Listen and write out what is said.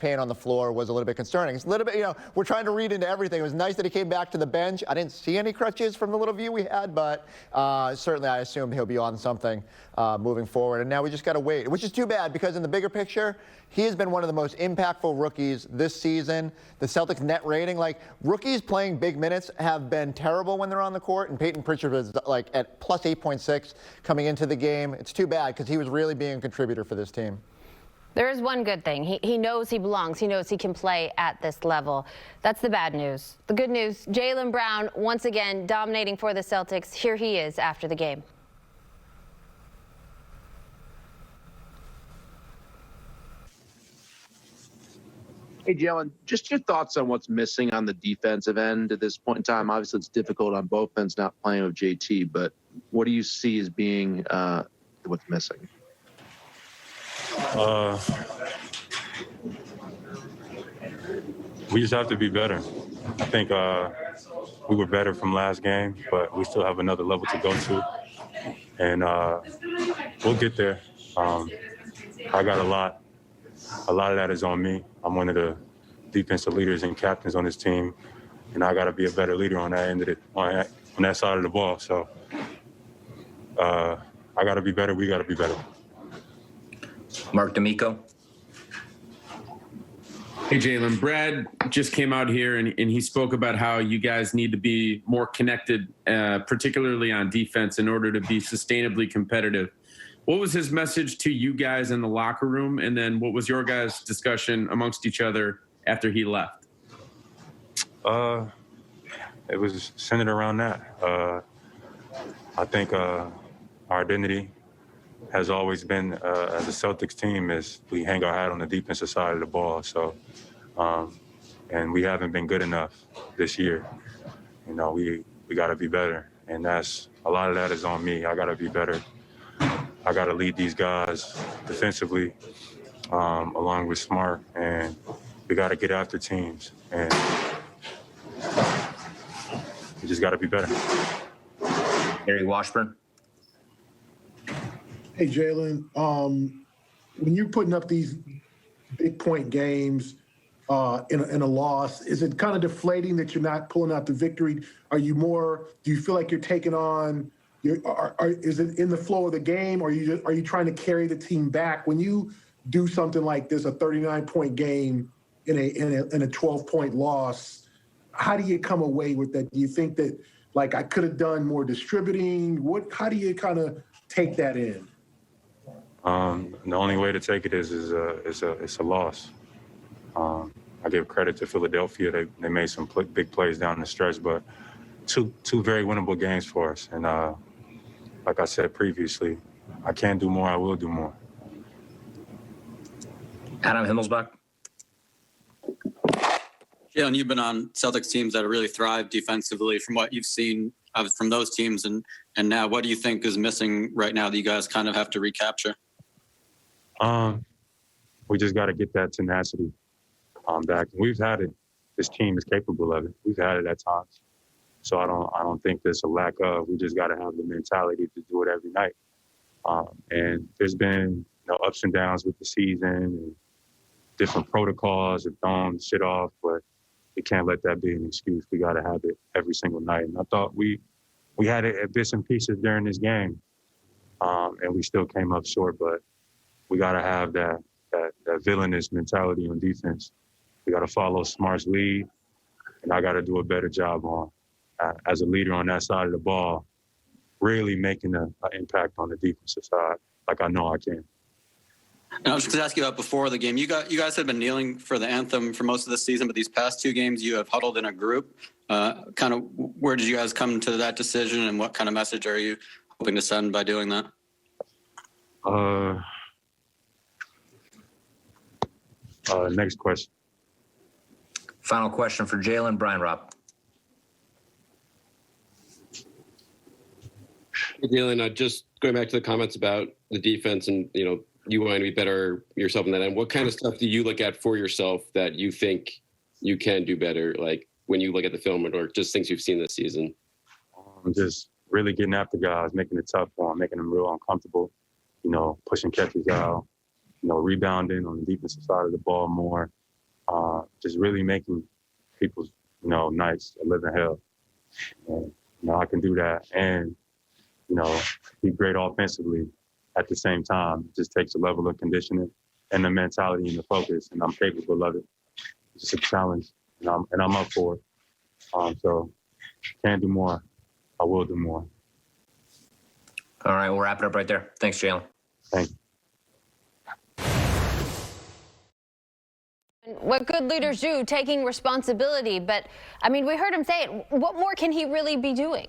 pain on the floor was a little bit concerning. It's a little bit, we're trying to read into everything. It was nice that he came back to the bench. I didn't see any crutches from the little view we had, but certainly I assume he'll be on something moving forward. And now we just got to wait, which is too bad because in the bigger picture, he has been one of the most impactful rookies this season. The Celtics net rating, rookies playing big minutes have been terrible when they're on the court, and Peyton Pritchard was at plus 8.6 coming into the game. It's too bad because he was really being a contributor for this team. There is one good thing. He knows he belongs. He knows he can play at this level. That's the bad news. The good news, Jaylen Brown once again dominating for the Celtics. Here he is after the game. Hey, Jaylen, just your thoughts on what's missing on the defensive end at this point in time. Obviously, it's difficult on both ends not playing with JT, but what do you see as being what's missing? We just have to be better. I think we were better from last game, but we still have another level to go to. And we'll get there. I got a lot of that is on me. I'm one of the defensive leaders and captains on this team, and I got to be a better leader on that end of it, on that side of the ball. So I got to be better. We got to be better. Mark D'Amico. Hey, Jaylen. Brad just came out here and he spoke about how you guys need to be more connected, particularly on defense, in order to be sustainably competitive. What was his message to you guys in the locker room? And then what was your guys' discussion amongst each other after he left? It was centered around that. I think our identity has always been, as a Celtics team, is we hang our hat on the defensive side of the ball. So, and we haven't been good enough this year. We got to be better. And a lot of that is on me. I got to be better. I got to lead these guys defensively, along with Smart, and we got to get after teams, and we just got to be better. Gary Washburn. Hey, Jaylen, when you're putting up these big point games in a loss, is it kind of deflating that you're not pulling out the victory? Do you feel like you're taking on? Is it in the flow of the game, or are you trying to carry the team back? When you do something like this, a 39-point game in a 12-point loss, how do you come away with that? Do you think that, I could have done more distributing? How do you kind of take that in? The only way to take it is a loss. I give credit to Philadelphia. They made some big plays down the stretch, but two very winnable games for us. And like I said previously, I can do more. I will do more. Adam Himmelsbach. Jaylen, you've been on Celtics teams that really thrive defensively. From what you've seen from those teams, and now, what do you think is missing right now that you guys kind of have to recapture? We just got to get that tenacity back. We've had it. This team is capable of it. We've had it at times. So I don't think there's a lack of. We just got to have the mentality to do it every night. And there's been ups and downs with the season and different protocols and throwing shit off, but we can't let that be an excuse. We got to have it every single night. And I thought we had it at bits and pieces during this game, and we still came up short. But we got to have that villainous mentality on defense. We got to follow Smart's lead, and I got to do a better job on. As a leader on that side of the ball, really making an impact on the defensive side, like I know I can. And I was just going to ask you about before the game. You guys have been kneeling for the anthem for most of the season, but these past two games you have huddled in a group. Kind of where did you guys come to that decision, and what kind of message are you hoping to send by doing that? Next question. Final question for Jaylen, Brian Robb. Jaylen, just going back to the comments about the defense and, you want to be better yourself in that end. What kind of stuff do you look at for yourself that you think you can do better, like when you look at the film or just things you've seen this season? Just really getting after guys, making it tough for them, making them real uncomfortable, pushing catches out, rebounding on the defensive side of the ball more, just really making people's, nights a living hell. And, I can do that and, be great offensively at the same time. It just takes a level of conditioning and the mentality and the focus, and I'm capable of it. It's just a challenge, and I'm up for it. So can do more. I will do more. All right, we'll wrap it up right there. Thanks, Jaylen. Thank you. What good leaders do, taking responsibility. But, I mean, we heard him say it. What more can he really be doing?